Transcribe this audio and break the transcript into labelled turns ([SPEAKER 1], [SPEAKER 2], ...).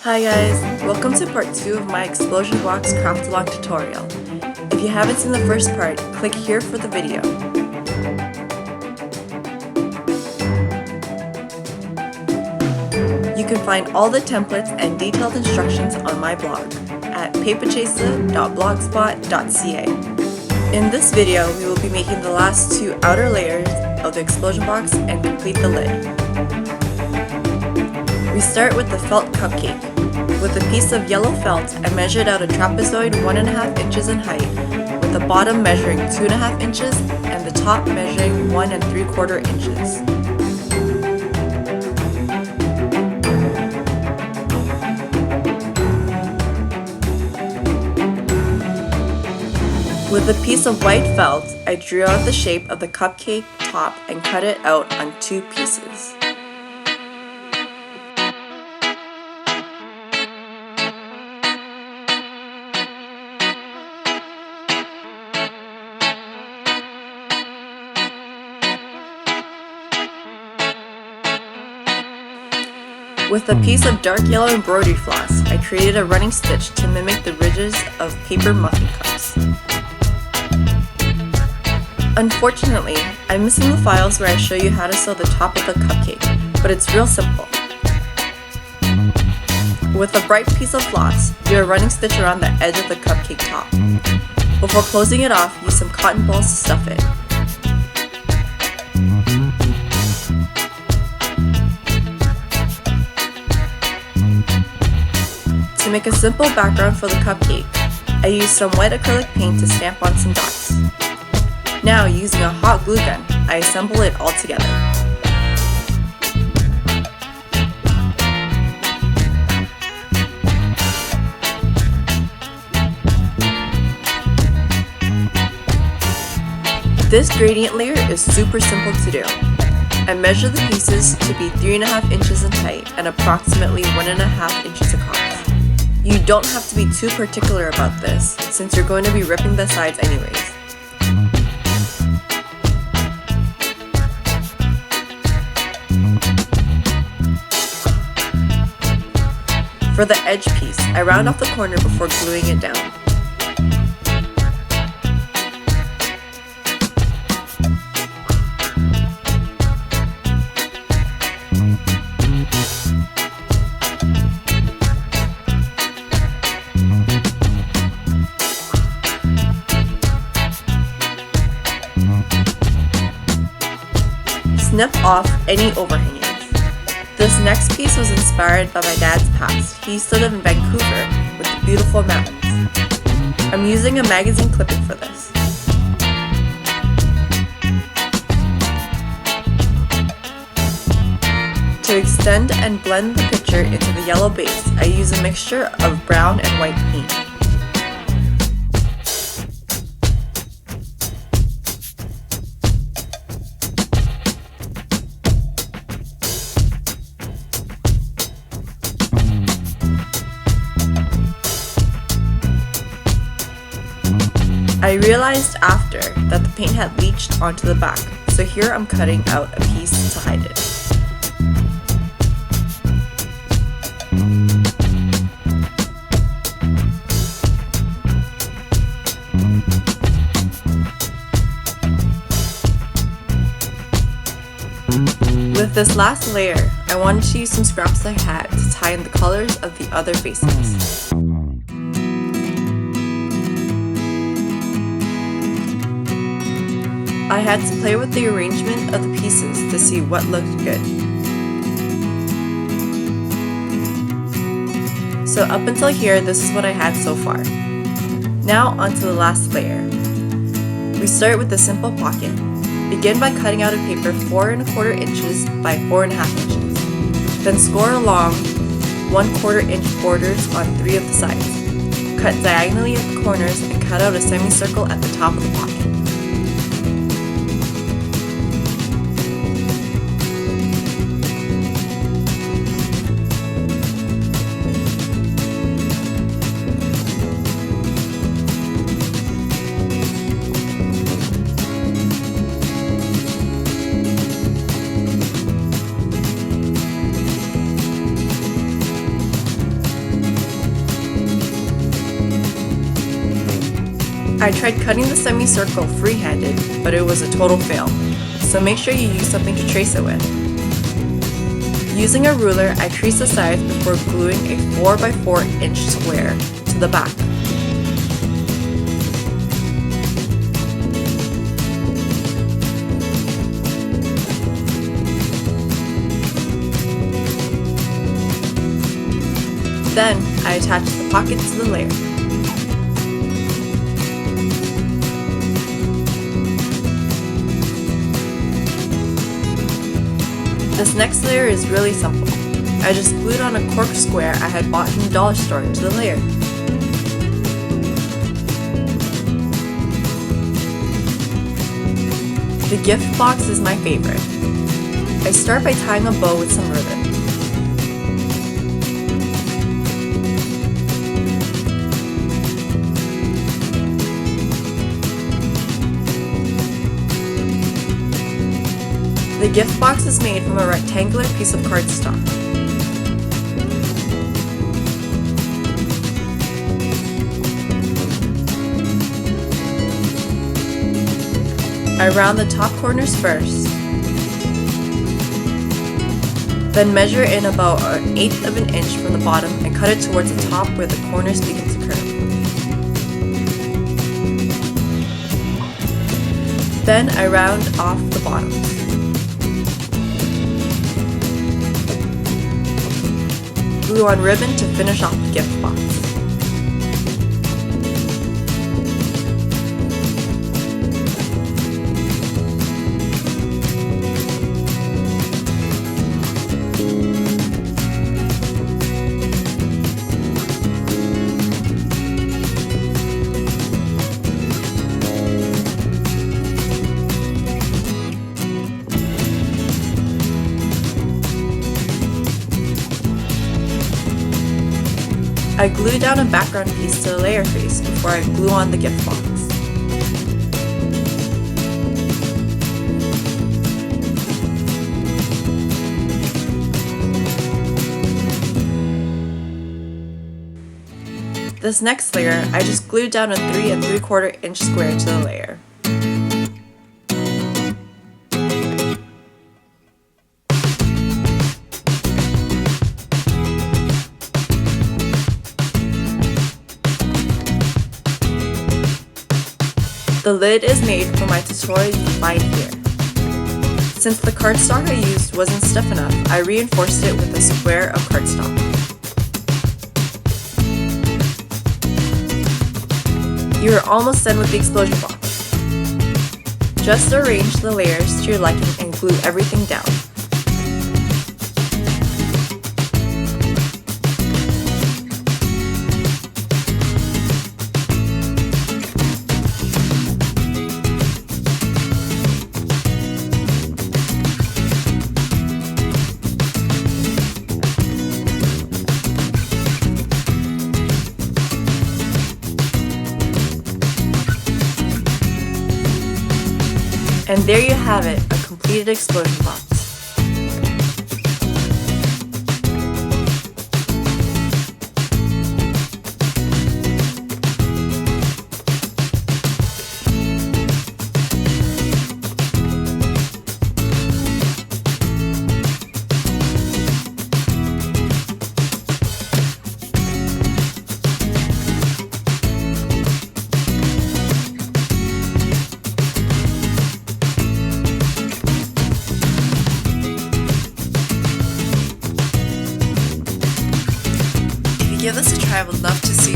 [SPEAKER 1] Hi guys, welcome to part 2 of my explosion box craft along tutorial. If you haven't seen the first part, click here for the video. You can find all the templates and detailed instructions on my blog at paperchaser.blogspot.ca. In this video, we will be making the last 2 outer layers of the explosion box and complete the lid. We start with the felt cupcake. With a piece of yellow felt, I measured out a trapezoid 1.5 inches in height, with the bottom measuring 2.5 inches and the top measuring 1 3/4 inches. With a piece of white felt, I drew out the shape of the cupcake top and cut it out on 2 pieces. With a piece of dark yellow embroidery floss, I created a running stitch to mimic the ridges of paper muffin cups. Unfortunately, I'm missing the files where I show you how to sew the top of the cupcake, but it's real simple. With a bright piece of floss, do a running stitch around the edge of the cupcake top. Before closing it off, use some cotton balls to stuff it. To make a simple background for the cupcake, I used some white acrylic paint to stamp on some dots. Now, using a hot glue gun, I assemble it all together. This gradient layer is super simple to do. I measure the pieces to be 3.5 inches in height and approximately 1.5 inches across. You don't have to be too particular about this, since you're going to be ripping the sides anyways. For the edge piece, I round off the corner before gluing it down. Snip off any overhangings. This next piece was inspired by my dad's past. He used to live in Vancouver with the beautiful mountains. I'm using a magazine clipping for this. To extend and blend the picture into the yellow base, I use a mixture of brown and white paint. I realized after that the paint had leached onto the back, so here I'm cutting out a piece to hide it. With this last layer, I wanted to use some scraps I had to tie in the colors of the other faces. I had to play with the arrangement of the pieces to see what looked good. So up until here, this is what I had so far. Now onto the last layer. We start with the simple pocket. Begin by cutting out a paper 4.25 inches by 4.5 inches. Then score along 1/4 inch borders on 3 of the sides. Cut diagonally at the corners and cut out a semicircle at the top of the pocket. I tried cutting the semicircle free-handed, but it was a total fail, so make sure you use something to trace it with. Using a ruler, I traced the sides before gluing a 4x4 inch square to the back. Then, I attached the pocket to the layer. This next layer is really simple. I just glued on a cork square I had bought from the dollar store to the layer. The gift box is my favorite. I start by tying a bow with some ribbon. The gift box is made from a rectangular piece of cardstock. I round the top corners first, then measure in about 1/8 of an inch from the bottom and cut it towards the top where the corners begin to curve. Then I round off the bottoms. Glue on ribbon to finish off the gift box. I glue down a background piece to the layer face before I glue on the gift box. This next layer, I just glued down a 3 3/4 inch square to the layer. The lid is made for my tutorial you find here. Since the cardstock I used wasn't stiff enough, I reinforced it with a square of cardstock. You are almost done with the explosion box. Just arrange the layers to your liking and glue everything down. And there you have it, a completed explosion box. Give this a try, I would love to see